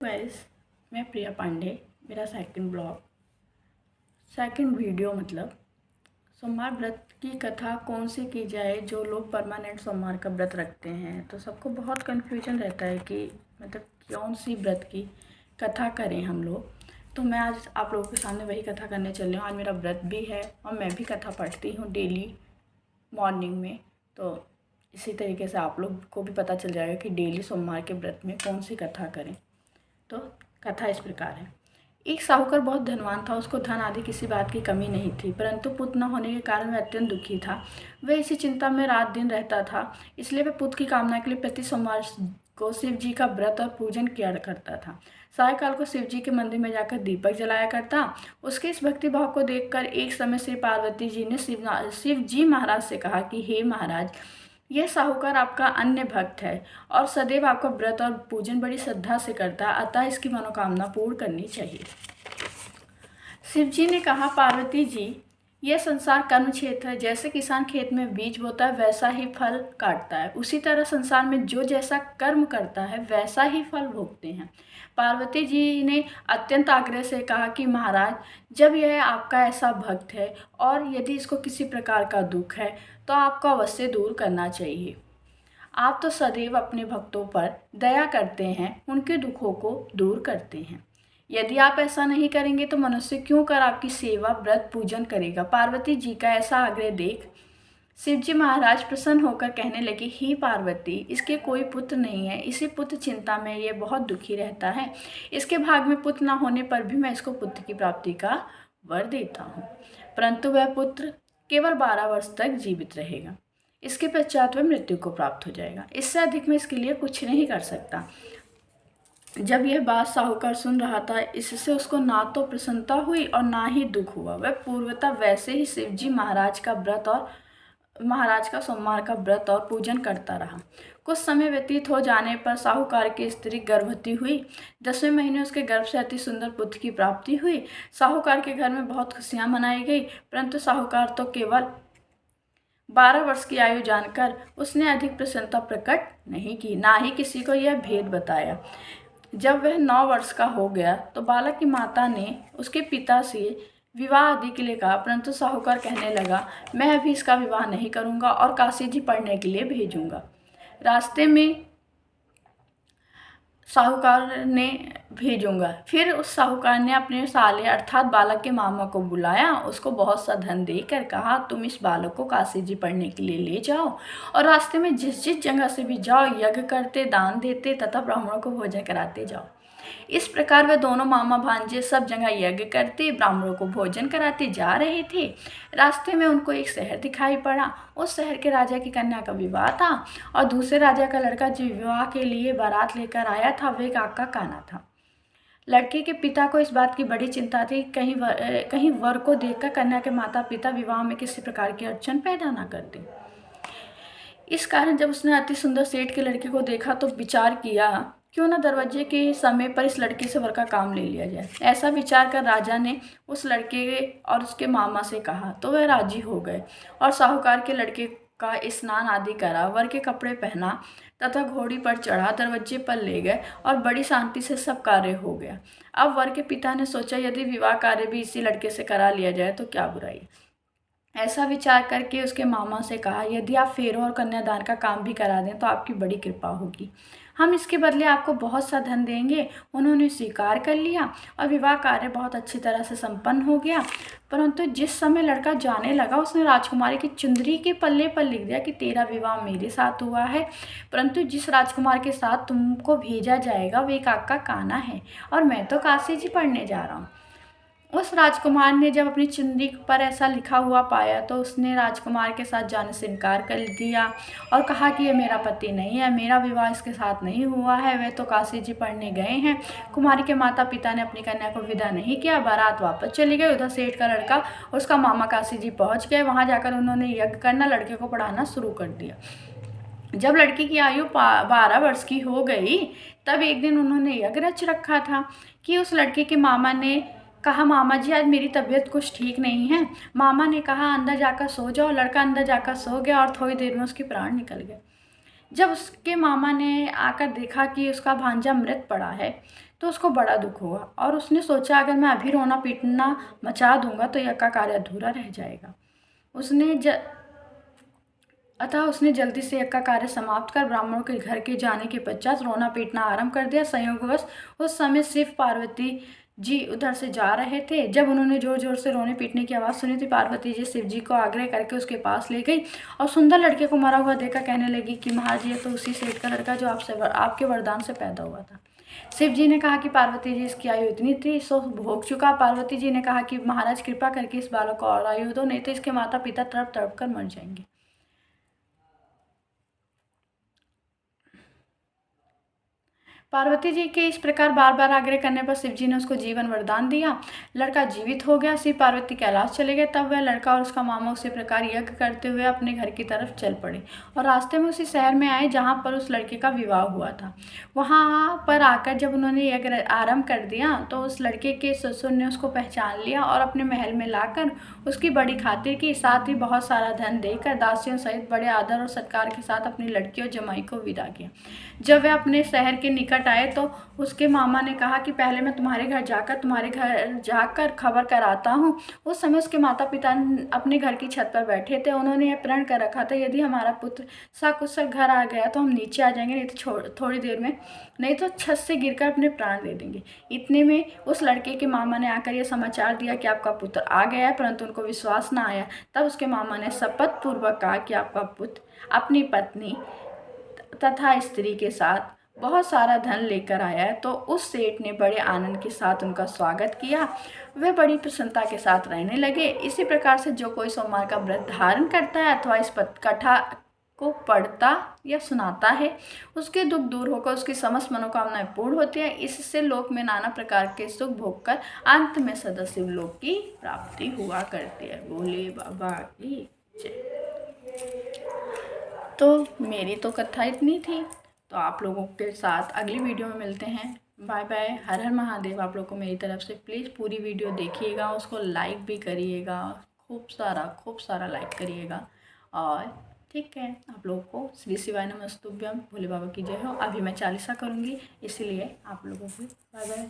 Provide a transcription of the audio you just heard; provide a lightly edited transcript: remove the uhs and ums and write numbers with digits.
Guys, मैं प्रिया पांडे। मेरा second video सोमवार व्रत की कथा कौन सी की जाए। जो लोग परमानेंट सोमवार का व्रत रखते हैं तो सबको बहुत कन्फ्यूजन रहता है कि कौन सी व्रत की कथा करें हम लोग। तो मैं आज आप लोगों के सामने वही कथा करने चल रही हूँ। आज मेरा व्रत भी है और मैं भी कथा पढ़ती हूँ डेली मॉर्निंग में। तो इसी तरीके से आप लोग को भी पता चल जाएगा कि डेली सोमवार के व्रत में कौन सी कथा करें। तो कथा इस प्रकार है। एक साहूकार बहुत धनवान था। उसको धन आदि किसी बात की कमी नहीं थी, परंतु पुत्र न होने के कारण वह अत्यंत दुखी था। वह इसी चिंता में रात दिन रहता था। इसलिए वह पुत्र की कामना के लिए प्रति सोमवार को शिव जी का व्रत और पूजन किया करता था। सायकाल को शिव जी के मंदिर में जाकर दीपक जलाया करता। उसके इस भक्ति भाव को देखकर एक समय श्री पार्वती जी ने शिव जी महाराज से कहा कि हे महाराज, यह साहूकार आपका अन्य भक्त है और सदैव आपका व्रत और पूजन बड़ी श्रद्धा से करता है, अतः इसकी मनोकामना पूर्ण करनी चाहिए। शिव जी ने कहा, पार्वती जी, यह संसार कर्म क्षेत्र है। जैसे किसान खेत में बीज बोता है वैसा ही फल काटता है, उसी तरह संसार में जो जैसा कर्म करता है वैसा ही फल भोगते हैं। पार्वती जी ने अत्यंत आग्रह से कहा कि महाराज, जब यह आपका ऐसा भक्त है और यदि इसको किसी प्रकार का दुख है तो आपको अवश्य दूर करना चाहिए। आप तो सदैव अपने भक्तों पर दया करते हैं, उनके दुखों को दूर करते हैं। यदि आप ऐसा नहीं करेंगे तो मनुष्य क्यों कर आपकी सेवा व्रत पूजन करेगा। पार्वती जी का ऐसा आग्रह देख शिवजी महाराज प्रसन्न होकर कहने लगे, हे पार्वती, इसके कोई पुत्र नहीं है। इसी पुत्र चिंता में ये बहुत दुखी रहता है। इसके भाग में पुत्र न होने पर भी मैं इसको पुत्र की प्राप्ति का वर देता हूँ, परंतु वह पुत्र केवल 12 वर्ष तक जीवित रहेगा। इसके पश्चात वह मृत्यु को प्राप्त हो जाएगा। इससे अधिक मैं इसके लिए कुछ नहीं कर सकता। जब यह बात साहूकार सुन रहा था, इससे उसको ना तो प्रसन्नता हुई और ना ही दुख हुआ। वह पूर्वतः वैसे ही शिवजी महाराज का सोमवार का व्रत और पूजन करता रहा। कुछ समय व्यतीत हो जाने पर साहूकार की स्त्री गर्भवती हुई। 10वें महीने उसके गर्भ से अति सुंदर पुत्र की प्राप्ति हुई। साहूकार के घर में बहुत खुशियां मनाई गई, परंतु साहूकार तो केवल 12 वर्ष की आयु जानकर उसने अधिक प्रसन्नता प्रकट नहीं की, ना ही किसी को यह भेद बताया। जब वह 9 वर्ष का हो गया तो बालक की माता ने उसके पिता से विवाह आदि के लिए कहा, परंतु साहूकार कहने लगा, मैं अभी इसका विवाह नहीं करूंगा और काशी जी पढ़ने के लिए भेजूंगा। रास्ते में फिर उस साहूकार ने अपने साले अर्थात बालक के मामा को बुलाया। उसको बहुत सा धन देकर कहा, तुम इस बालक को काशी जी पढ़ने के लिए ले जाओ और रास्ते में जिस जिस जगह से भी जाओ यज्ञ करते, दान देते तथा ब्राह्मणों को भोजन कराते जाओ। इस प्रकार वे दोनों मामा भांजे सब जगह यज्ञ करते, ब्राह्मणों को भोजन कराते जा रहे थे। रास्ते में उनको एक शहर दिखाई पड़ा। उस शहर के राजा की कन्या का विवाह था और दूसरे राजा का लड़का जो विवाह के लिए बारात लेकर आया था वह काका काना था। लड़के के पिता को इस बात की बड़ी चिंता थी, कहीं वर को देखकर कन्या के माता पिता विवाह में किसी प्रकार की अड़चन पैदा न कर दें। इस कारण जब उसने अति सुंदर सेठ के लड़के को देखा तो विचार किया, क्यों न दरवाजे के समय पर इस लड़के से वर का काम ले लिया जाए। ऐसा विचार कर राजा ने उस लड़के और उसके मामा से कहा तो वह राजी हो गए और साहूकार के लड़के का स्नान आदि करा, वर के कपड़े पहना तथा घोड़ी पर चढ़ा, दरवाजे पर ले गए और बड़ी शांति से सब कार्य हो गया। अब वर के पिता ने सोचा, यदि विवाह कार्य भी इसी लड़के से करा लिया जाए तो क्या बुराई। ऐसा विचार करके उसके मामा से कहा, यदि आप फेरों और कन्यादान का काम भी करा दें तो आपकी बड़ी कृपा होगी, हम इसके बदले आपको बहुत सा धन देंगे। उन्होंने स्वीकार कर लिया और विवाह कार्य बहुत अच्छी तरह से संपन्न हो गया। परंतु जिस समय लड़का जाने लगा उसने राजकुमारी की चुंदरी के पल्ले पर लिख दिया कि तेरा विवाह मेरे साथ हुआ है, परंतु जिस राजकुमार के साथ तुमको भेजा जाएगा वे काका काना है और मैं तो काशी जी पढ़ने जा रहा हूँ। उस राजकुमार ने जब अपनी चुनरी पर ऐसा लिखा हुआ पाया तो उसने राजकुमार के साथ जाने से इनकार कर दिया और कहा कि ये मेरा पति नहीं है, मेरा विवाह इसके साथ नहीं हुआ है, वे तो काशी जी पढ़ने गए हैं। कुमारी के माता पिता ने अपनी कन्या को विदा नहीं किया, बारात वापस चली गई। उधर सेठ का लड़का और उसका मामा काशी जी पहुँच गए। वहाँ जाकर उन्होंने यज्ञ करना, लड़के को पढ़ाना शुरू कर दिया। जब लड़की की आयु 12 वर्ष की हो गई तब एक दिन उन्होंने यज्ञ रच रखा था कि उस लड़के के मामा ने कहा, मामा जी आज मेरी तबीयत कुछ ठीक नहीं है। मामा ने कहा, अंदर जाकर सो जाओ। लड़का अंदर जाकर सो गया और थोड़ी देर में उसके प्राण निकल गए। जब उसके मामा ने आकर देखा कि उसका भांजा मृत पड़ा है तो उसको बड़ा दुख हुआ और उसने सोचा अगर मैं अभी रोना पीटना मचा दूंगा तो यह का कार्य अधूरा रह जाएगा। अतः उसने जल्दी से यज्ञ का कार्य समाप्त कर ब्राह्मणों के घर के जाने के पश्चात रोना पीटना आरंभ कर दिया। संयोगवश उस समय शिव पार्वती जी उधर से जा रहे थे। जब उन्होंने जोर जोर से रोने पीटने की आवाज़ सुनी थी, पार्वती जी शिव जी को आग्रह करके उसके पास ले गई और सुंदर लड़के को मरा हुआ देखकर कहने लगी कि महाराज, ये तो उसी सेठ का लड़का जो आपके वरदान से पैदा हुआ था। शिव जी ने कहा कि पार्वती जी, इसकी आयु इतनी थी सो भोग चुका। पार्वती जी ने कहा कि महाराज कृपा करके इस बालक को और आयु दो, नहीं तो इसके माता पिता तड़प तड़प कर मर जाएंगे। पार्वती जी के इस प्रकार बार बार आग्रह करने पर शिव जी ने उसको जीवन वरदान दिया। लड़का जीवित हो गया। शिव पार्वती कैलाश चले गए। तब वह लड़का और उसका मामा उसी प्रकार यज्ञ करते हुए अपने घर की तरफ चल पड़े और रास्ते में उसी शहर में आए जहाँ पर उस लड़के का विवाह हुआ था। वहाँ पर आकर जब उन्होंने यज्ञ आरंभ कर दिया तो उस लड़के के ससुर ने उसको पहचान लिया और अपने महल में लाकर उसकी बड़ी खातिर की, साथ ही बहुत सारा धन देकर दासियों सहित बड़े आदर और सत्कार के साथ अपनी लड़की और जमाई को विदा किया। जब वह अपने शहर के निकट आए तो उसके मामा ने कहा कि पहले मैं तुम्हारे घर जाकर खबर कराता हूँ। उस समय उसके माता पिता अपने घर की छत पर बैठे थे। उन्होंने यह प्रण कर रखा था, यदि हमारा पुत्र सकुशल घर आ गया तो हम नीचे आ जाएंगे, नहीं तो थोड़ी देर में, नहीं तो छत से गिरकर अपने प्राण दे देंगे। इतने में उस लड़के के मामा ने आकर यह समाचार दिया कि आपका पुत्र आ गया है, परंतु उनको विश्वास ना आया। तब उसके मामा ने शपथ पूर्वक कहा कि आपका पुत्र अपनी पत्नी तथा स्त्री के साथ बहुत सारा धन लेकर आया है। तो उस सेठ ने बड़े आनंद के साथ उनका स्वागत किया। वे बड़ी प्रसन्नता के साथ रहने लगे। इसी प्रकार से जो कोई सोमवार का व्रत धारण करता है अथवा इस कथा को पढ़ता या सुनाता है, उसके दुख दूर होकर उसकी समस्त मनोकामनाएं पूर्ण होती है। इससे लोक में नाना प्रकार के सुख भोग कर अंत में सदा शिवलोक की प्राप्ति हुआ करती है। भोले बाबा की जय। तो मेरी तो कथा इतनी थी, तो आप लोगों के साथ अगली वीडियो में मिलते हैं। Bye bye. हर हर महादेव। आप लोग को मेरी तरफ से प्लीज़ पूरी वीडियो देखिएगा, उसको लाइक भी करिएगा, खूब सारा लाइक करिएगा। और ठीक है, आप लोगों को श्री शिवाय नमस्तुभ्यम, भोले बाबा की जय हो। अभी मैं 40 करूँगी, इसीलिए आप लोगों को बाय बाय।